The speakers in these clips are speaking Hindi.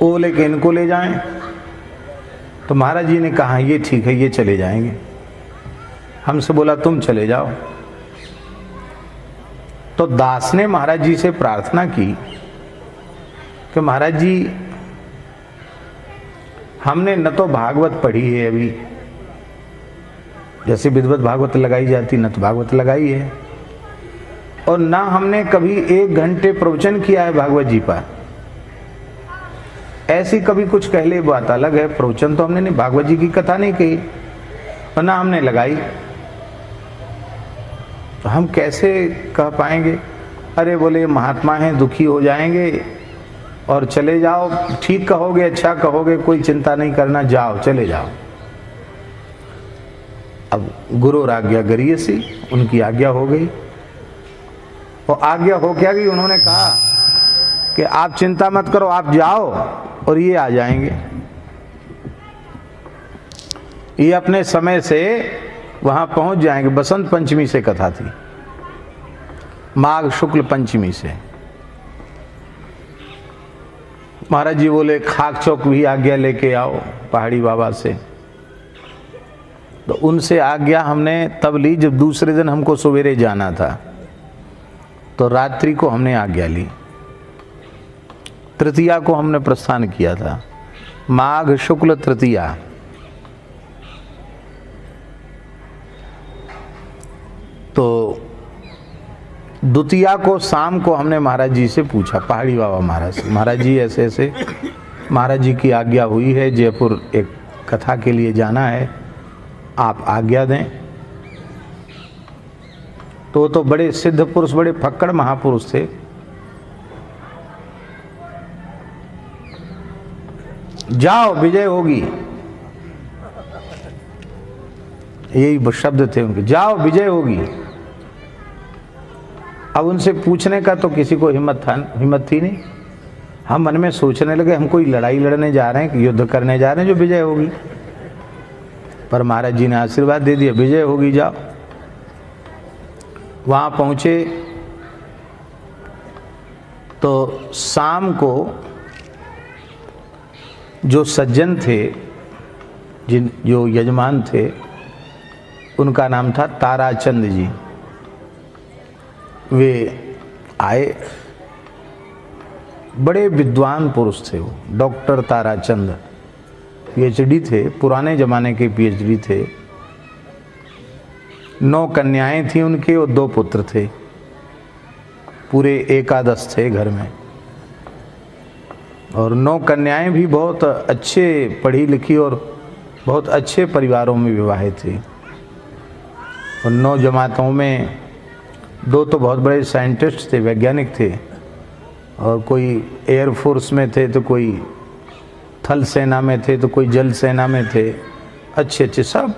वो बोले कि इनको ले जाएं। तो महाराज जी ने कहा ये ठीक है, ये चले जाएंगे। हमसे बोला तुम चले जाओ। तो दास ने महाराज जी से प्रार्थना की कि महाराज जी हमने न तो भागवत पढ़ी है अभी, जैसे विद्वत भागवत लगाई जाती न तो भागवत लगाई है, और ना हमने कभी 1 घंटे प्रवचन किया है भागवत जी पर। ऐसी कभी कुछ कह ले बात अलग है, प्रवचन तो हमने नहीं, भागवत जी की कथा नहीं कही और ना हमने लगाई, तो हम कैसे कह पाएंगे। अरे बोले महात्मा हैं, दुखी हो जाएंगे और चले जाओ, ठीक कहोगे, अच्छा कहोगे, कोई चिंता नहीं करना, जाओ चले जाओ। अब गुरु आज्ञा करिए सी, उनकी आज्ञा हो गई। और आज्ञा हो क्या गई, उन्होंने कहा कि आप चिंता मत करो, आप जाओ और ये आ जाएंगे। ये अपने समय से वहां पहुंच जाएंगे। बसंत पंचमी से कथा थी, माघ शुक्ल पंचमी से। महाराज जी बोले खाक चौक भी आज्ञा लेके आओ पहाड़ी बाबा से। तो उनसे आज्ञा हमने तब ली जब दूसरे दिन हमको सवेरे जाना था, तो रात्रि को हमने आज्ञा ली। तृतीया को हमने प्रस्थान किया था, माघ शुक्ल तृतीया। तो द्वितीया को शाम को हमने महाराज जी से पूछा, पहाड़ी बाबा महाराज से, महाराज जी ऐसे ऐसे महाराज जी की आज्ञा हुई है, जयपुर एक कथा के लिए जाना है, आप आज्ञा दें। तो बड़े सिद्ध पुरुष, बड़े फक्कड़ महापुरुष थे। जाओ विजय होगी, यही शब्द थे उनके, जाओ विजय होगी। अब उनसे पूछने का तो किसी को हिम्मत थी नहीं। हम मन में सोचने लगे हम कोई लड़ाई लड़ने जा रहे हैं कि युद्ध करने जा रहे हैं जो विजय होगी। पर महाराज जी ने आशीर्वाद दे दिया, विजय होगी, जाओ। वहां पहुंचे तो शाम को जो सज्जन थे, जो यजमान थे, उनका नाम था ताराचंद जी। वे आए, बड़े विद्वान पुरुष थे वो, डॉक्टर ताराचंद, पीएचडी थे, पुराने जमाने के पीएचडी थे। 9 कन्याएं थी उनके और 2 पुत्र थे, पूरे 11 थे घर में। और 9 कन्याएं भी बहुत अच्छे पढ़ी लिखी और बहुत अच्छे परिवारों में विवाहित थी। और 9 जमातों में 2 तो बहुत बड़े साइंटिस्ट थे, वैज्ञानिक थे, और कोई एयरफोर्स में थे, तो कोई थल सेना में थे, तो कोई जल सेना में थे। अच्छे अच्छे सब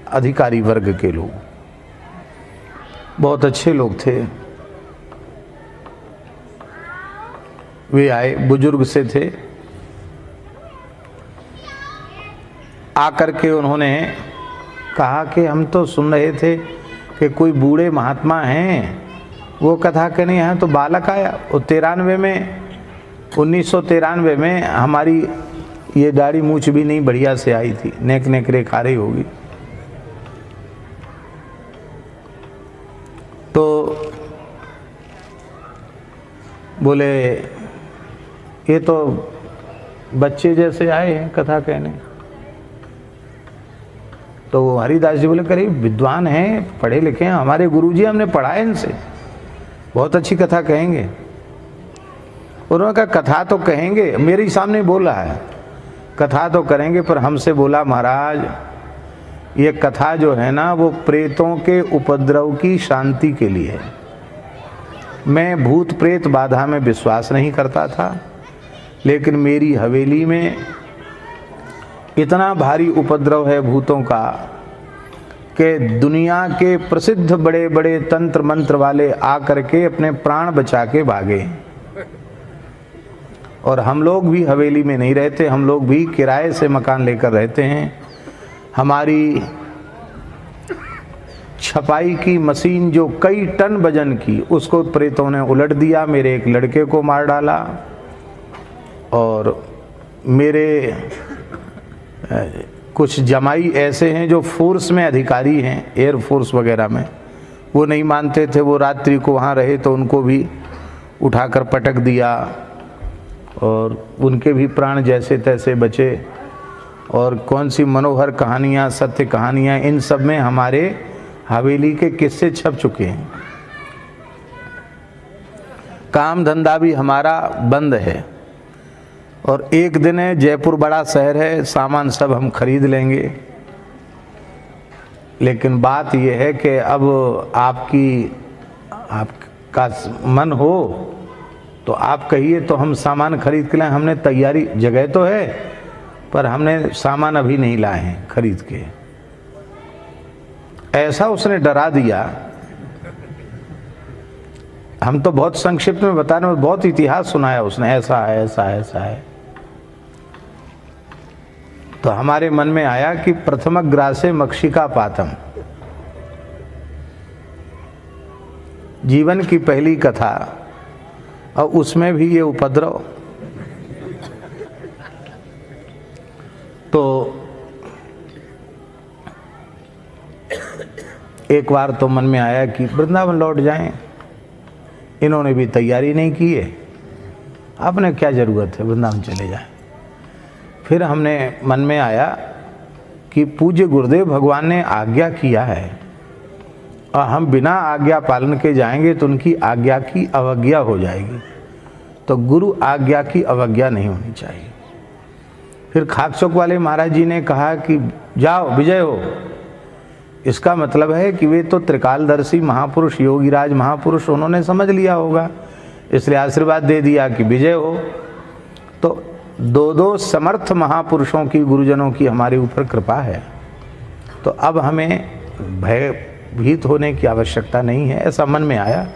अधिकारी वर्ग के लोग, बहुत अच्छे लोग थे। वे आए, बुजुर्ग से थे। आकर के उन्होंने कहा कि हम तो सुन रहे थे कि कोई बूढ़े महात्मा हैं, वो कथा करने हैं। तो बालक आया, वो 1993 में हमारी ये दाढ़ी मूछ भी नहीं बढ़िया से आई थी, नेक नेक रेखा रही होगी। तो बोले ये तो बच्चे जैसे आए हैं कथा कहने। तो वो हरिदास जी बोले करीब विद्वान हैं, पढ़े लिखे हैं, हमारे गुरुजी, हमने पढ़ा है इनसे, बहुत अच्छी कथा कहेंगे। उन्होंने कहा कथा तो कहेंगे, मेरे सामने बोला है, कथा तो करेंगे, पर हमसे बोला महाराज ये कथा जो है ना वो प्रेतों के उपद्रव की शांति के लिए है। मैं भूत प्रेत बाधा में विश्वास नहीं करता था, लेकिन मेरी हवेली में इतना भारी उपद्रव है भूतों का कि दुनिया के प्रसिद्ध बड़े बड़े तंत्र मंत्र वाले आकर के अपने प्राण बचा के भागे। और हम लोग भी हवेली में नहीं रहते, हम लोग भी किराए से मकान लेकर रहते हैं। हमारी छपाई की मशीन जो कई टन वजन की, उसको प्रेतों ने उलट दिया, मेरे एक लड़के को मार डाला और मेरे कुछ जमाई ऐसे हैं जो फोर्स में अधिकारी हैं, एयर फोर्स वगैरह में, वो नहीं मानते थे। वो रात्रि को वहाँ रहे तो उनको भी उठाकर पटक दिया और उनके भी प्राण जैसे तैसे बचे। और कौन सी मनोहर कहानियाँ, सत्य कहानियाँ, इन सब में हमारे हवेली के किस्से छप चुके हैं। काम धंधा भी हमारा बंद है और एक दिन है, जयपुर बड़ा शहर है, सामान सब हम खरीद लेंगे। लेकिन बात यह है कि अब आपका मन हो तो आप कहिए तो हम सामान खरीद के लाए। हमने तैयारी, जगह तो है पर हमने सामान अभी नहीं लाए हैं खरीद के। ऐसा उसने डरा दिया। हम तो बहुत संक्षिप्त में बता रहे हैं, बहुत इतिहास सुनाया उसने, ऐसा है ऐसा है ऐसा है। तो हमारे मन में आया कि प्रथमग्रासे मक्षिका पातम, जीवन की पहली कथा और उसमें भी ये उपद्रव। तो एक बार तो मन में आया कि वृंदावन लौट जाएं। इन्होंने भी तैयारी नहीं की है, आपने क्या ज़रूरत है, वृंदावन चले जाएं। फिर हमने मन में आया कि पूज्य गुरुदेव भगवान ने आज्ञा किया है और हम बिना आज्ञा पालन के जाएंगे तो उनकी आज्ञा की अवज्ञा हो जाएगी। तो गुरु आज्ञा की अवज्ञा नहीं होनी चाहिए। फिर खाकचौक वाले महाराज जी ने कहा कि जाओ विजय हो। इसका मतलब है कि वे तो त्रिकालदर्शी महापुरुष, योगीराज महापुरुष, उन्होंने समझ लिया होगा, इसलिए आशीर्वाद दे दिया कि विजय हो। तो दो दो समर्थ महापुरुषों की, गुरुजनों की हमारे ऊपर कृपा है। तो अब हमें भयभीत होने की आवश्यकता नहीं है, ऐसा मन में आया।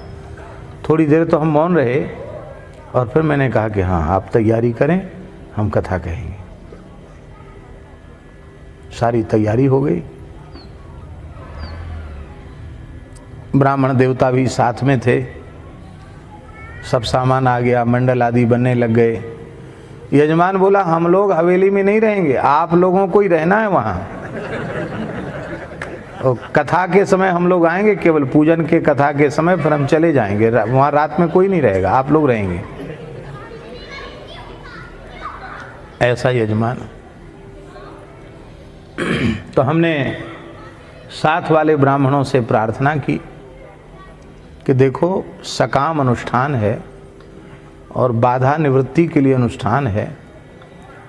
थोड़ी देर तो हम मौन रहे और फिर मैंने कहा कि हाँ, आप तैयारी करें, हम कथा कहेंगे। सारी तैयारी हो गई। ब्राह्मण देवता भी साथ में थे, सब सामान आ गया, मंडल आदि बनने लग गए। यजमान बोला हम लोग हवेली में नहीं रहेंगे, आप लोगों को ही रहना है वहाँ। और कथा के समय हम लोग आएंगे, केवल पूजन के कथा के समय, फिर हम चले जाएंगे। वहाँ रात में कोई नहीं रहेगा, आप लोग रहेंगे। ऐसा यजमान। तो हमने साथ वाले ब्राह्मणों से प्रार्थना की कि देखो, सकाम अनुष्ठान है और बाधा निवृत्ति के लिए अनुष्ठान है,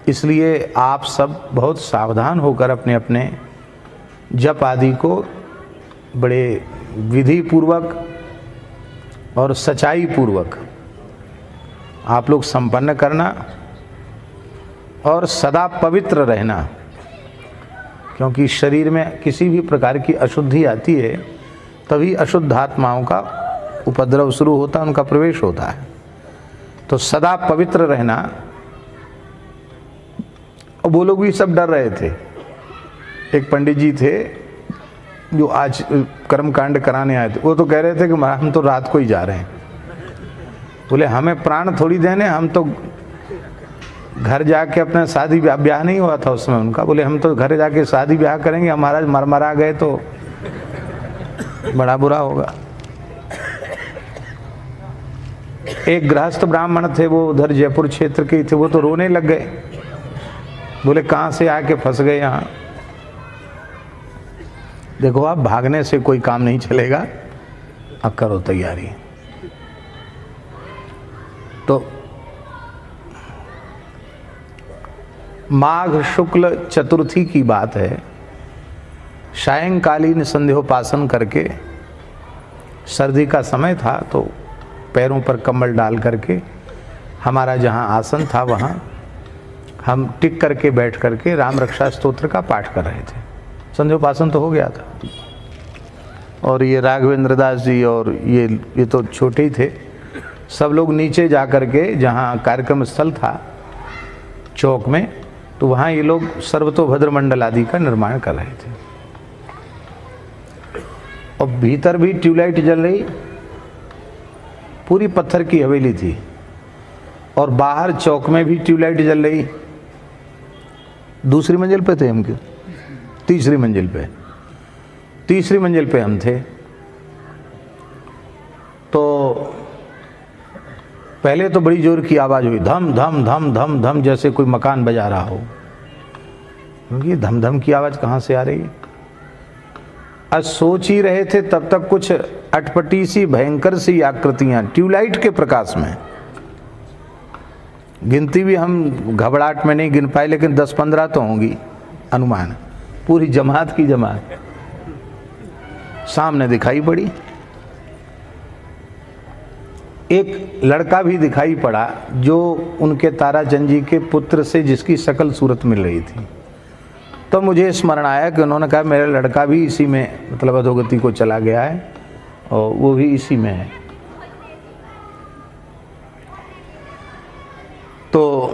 इसलिए आप सब बहुत सावधान होकर अपने अपने जप आदि को बड़े विधि पूर्वक और सच्चाई पूर्वक आप लोग संपन्न करना और सदा पवित्र रहना। क्योंकि शरीर में किसी भी प्रकार की अशुद्धि आती है तभी अशुद्ध आत्माओं का उपद्रव शुरू होता है, उनका प्रवेश होता है। तो सदा पवित्र रहना। और वो लोग भी सब डर रहे थे। एक पंडित जी थे जो आज कर्मकांड कराने आए थे, वो तो कह रहे थे कि हम तो रात को ही जा रहे हैं। बोले हमें प्राण थोड़ी देने, हम तो घर जाके अपना शादी ब्याह नहीं हुआ था उस समय उनका, बोले हम तो घर जाके शादी ब्याह करेंगे, हमारा मरमरा गए तो बड़ा बुरा होगा। एक गृहस्थ ब्राह्मण थे, वो उधर जयपुर क्षेत्र के थे, वो तो रोने लग गए। बोले कहाँ से आके फंस गए यहाँ। देखो आप, भागने से कोई काम नहीं चलेगा, अब करो तैयारी। तो माघ शुक्ल चतुर्थी की बात है। सायंकालीन संध्योपासन करके, सर्दी का समय था, तो पैरों पर कंबल डाल करके हमारा जहाँ आसन था वहाँ हम टिक करके बैठ करके राम रक्षा स्तोत्र का पाठ कर रहे थे। संध्योपासन तो हो गया था और ये राघवेंद्र दास जी और ये तो छोटे ही थे, सब लोग नीचे जा करके जहाँ कार्यक्रम स्थल था चौक में, तो वहाँ ये लोग सर्वतोभद्र मंडल आदि का निर्माण कर रहे थे। और भीतर भी ट्यूबलाइट जल रही, पूरी पत्थर की हवेली थी, और बाहर चौक में भी ट्यूबलाइट जल रही। दूसरी मंजिल पे थे हम क्यों? तीसरी मंजिल पे। तीसरी मंजिल पे हम थे। तो पहले तो बड़ी जोर की आवाज़ हुई, धम धम धम धम धम, जैसे कोई मकान बजा रहा हो। क्योंकि धम धम की आवाज़ कहाँ से आ रही है? आज सोच ही रहे थे तब तक कुछ अटपटी सी भयंकर सी आकृतियां ट्यूबलाइट के प्रकाश में, गिनती भी हम घबराहट में नहीं गिन पाए, लेकिन 10-15 तो होंगी अनुमान, पूरी जमात की जमात सामने दिखाई पड़ी। एक लड़का भी दिखाई पड़ा जो उनके ताराचंद जी के पुत्र से जिसकी शकल सूरत मिल रही थी। तो मुझे स्मरण आया कि उन्होंने कहा मेरा लड़का भी इसी में मतलब अधोगति को चला गया है और वो भी इसी में है। तो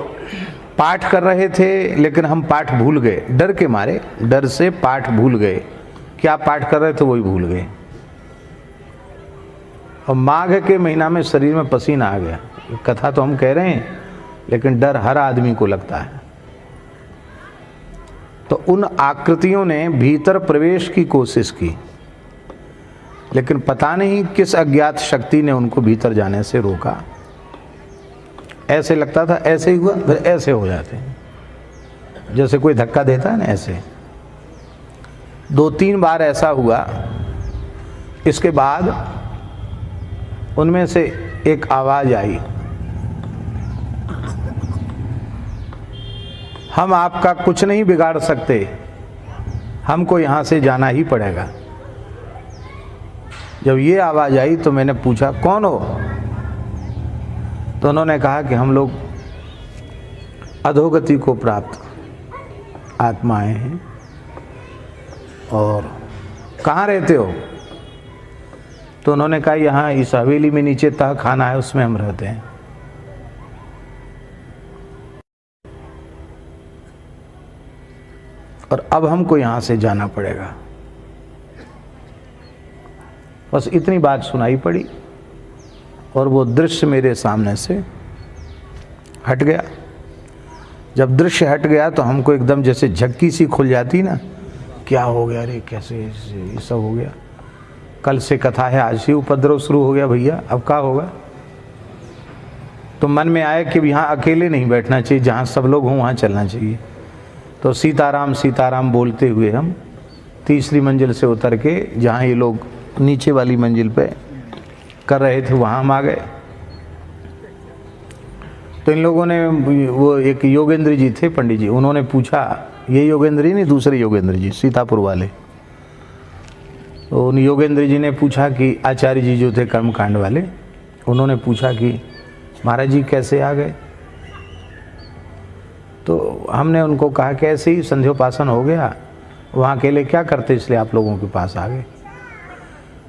पाठ कर रहे थे, लेकिन हम पाठ भूल गए, डर के मारे, डर से पाठ भूल गए। क्या पाठ कर रहे थे वही भूल गए। और माघ के महीना में शरीर में पसीना आ गया। कथा तो हम कह रहे हैं, लेकिन डर हर आदमी को लगता है। तो उन आकृतियों ने भीतर प्रवेश की कोशिश की, लेकिन पता नहीं किस अज्ञात शक्ति ने उनको भीतर जाने से रोका। ऐसे लगता था ऐसे ही हुआ, फिर ऐसे हो जाते हैं, जैसे कोई धक्का देता है ना, ऐसे 2-3 बार ऐसा हुआ। इसके बाद उनमें से एक आवाज आई, हम आपका कुछ नहीं बिगाड़ सकते, हमको यहाँ से जाना ही पड़ेगा। जब ये आवाज़ आई तो मैंने पूछा कौन हो? तो उन्होंने कहा कि हम लोग अधोगति को प्राप्त आत्माएं हैं। और कहाँ रहते हो? तो उन्होंने कहा यहाँ इस हवेली में नीचे तह खाना है, उसमें हम रहते हैं। और अब हमको यहाँ से जाना पड़ेगा। बस इतनी बात सुनाई पड़ी और वो दृश्य मेरे सामने से हट गया। जब दृश्य हट गया तो हमको एकदम जैसे झक्की सी खुल जाती ना, क्या हो गया रे, कैसे ये सब हो गया? कल से कथा है, आज से उपद्रव शुरू हो गया भैया, अब क्या होगा? तो मन में आया कि यहाँ अकेले नहीं बैठना चाहिए, जहाँ सब लोग हों वहाँ चलना चाहिए। तो सीताराम सीताराम बोलते हुए हम तीसरी मंजिल से उतर के जहाँ ये लोग नीचे वाली मंजिल पे कर रहे थे वहाँ हम आ गए। तो इन लोगों ने, वो एक योगेंद्र जी थे पंडित जी, उन्होंने पूछा, ये योगेंद्र जी नहीं, दूसरे योगेंद्र जी सीतापुर वाले। तो उन योगेंद्र जी ने पूछा कि आचार्य जी जो थे कर्मकांड वाले, उन्होंने पूछा कि महाराज जी कैसे आ गए? तो हमने उनको कहा कि ऐसे ही संध्योपासन हो गया, वहाँ अकेले क्या करते, इसलिए आप लोगों के पास आ गए।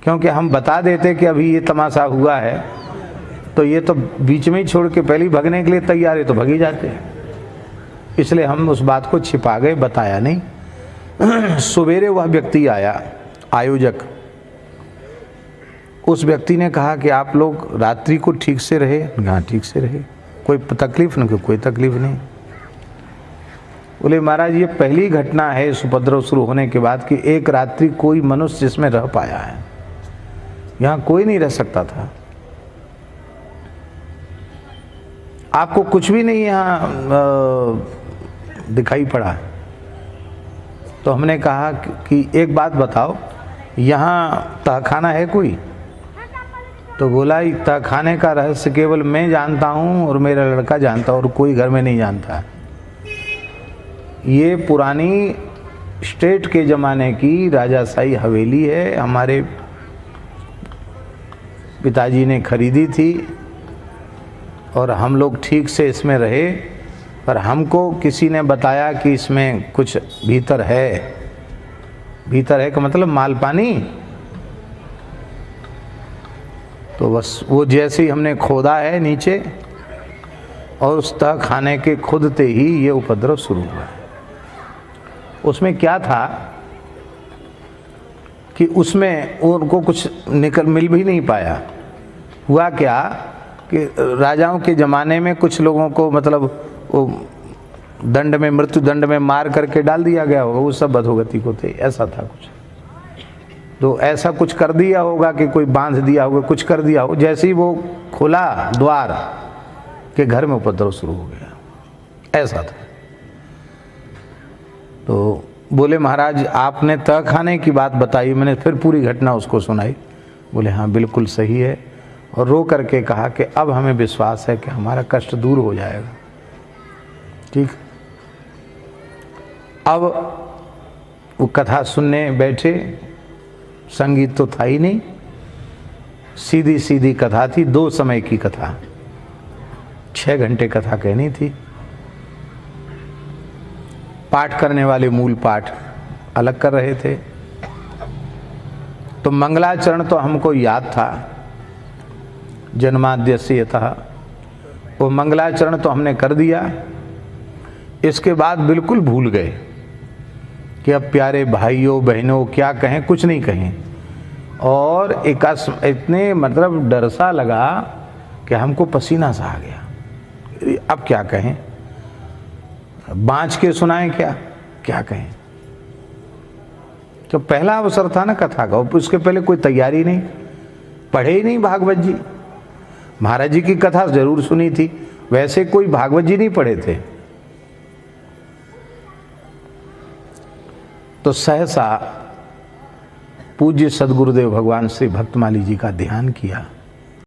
क्योंकि हम बता देते कि अभी ये तमाशा हुआ है तो ये तो बीच में ही छोड़ के पहले ही भगने के लिए तैयार है, तो भग ही जाते। इसलिए हम उस बात को छिपा गए, बताया नहीं। सवेरे वह व्यक्ति आया, आयोजक। उस व्यक्ति ने कहा कि आप लोग रात्रि को ठीक से रहे? हाँ ठीक से रहे, कोई तकलीफ नहीं? कोई तकलीफ नहीं। बोले महाराज ये पहली घटना है इस उपद्रव शुरू होने के बाद कि एक रात्रि कोई मनुष्य जिसमें रह पाया है, यहाँ कोई नहीं रह सकता था। आपको कुछ भी नहीं यहाँ दिखाई पड़ा। तो हमने कहा कि एक बात बताओ, यहाँ तहखाना है कोई? तो बोला तहखाने का रहस्य केवल मैं जानता हूँ और मेरा लड़का जानता है, और कोई घर में नहीं जानता। ये पुरानी स्टेट के ज़माने की राजाशाही हवेली है, हमारे पिताजी ने खरीदी थी और हम लोग ठीक से इसमें रहे। पर हमको किसी ने बताया कि इसमें कुछ भीतर है। भीतर है का मतलब माल पानी। तो बस वो जैसे ही हमने खोदा है नीचे, और उस तह खाने के खुदते ही ये उपद्रव शुरू हुआ। उसमें क्या था कि उसमें उनको कुछ मिल भी नहीं पाया। हुआ क्या कि राजाओं के ज़माने में कुछ लोगों को मतलब वो दंड में, मृत्यु दंड में मार करके डाल दिया गया होगा, वो सब अधोगति को थे, ऐसा था कुछ। तो ऐसा कुछ कर दिया होगा कि कोई बांध दिया होगा, कुछ कर दिया हो, जैसे ही वो खुला द्वार के घर में उपद्रव शुरू हो गया, ऐसा था। तो बोले महाराज आपने तह खाने की बात बताई, मैंने फिर पूरी घटना उसको सुनाई। बोले हाँ बिल्कुल सही है, और रो करके कहा कि अब हमें विश्वास है कि हमारा कष्ट दूर हो जाएगा। ठीक, अब वो कथा सुनने बैठे, संगीत तो था ही नहीं, सीधी सीधी कथा थी, 2 समय की कथा, 6 घंटे कथा कहनी थी। पाठ करने वाले मूल पाठ अलग कर रहे थे। तो मंगलाचरण तो हमको याद था, जन्माद्यस्य यतः, वो मंगलाचरण तो हमने कर दिया। इसके बाद बिल्कुल भूल गए कि अब प्यारे भाइयों बहनों क्या कहें, कुछ नहीं कहें। और इतने मतलब डर सा लगा कि हमको पसीना सा आ गया, अब क्या कहें, बाँच के सुनाएं क्या कहें। तो पहला अवसर था ना कथा का, उसके पहले कोई तैयारी नहीं, पढ़े ही नहीं भागवत जी। महाराज जी की कथा जरूर सुनी थी, वैसे कोई भागवत जी नहीं पढ़े थे। तो सहसा पूज्य सदगुरुदेव भगवान श्री भक्तमाली जी का ध्यान किया।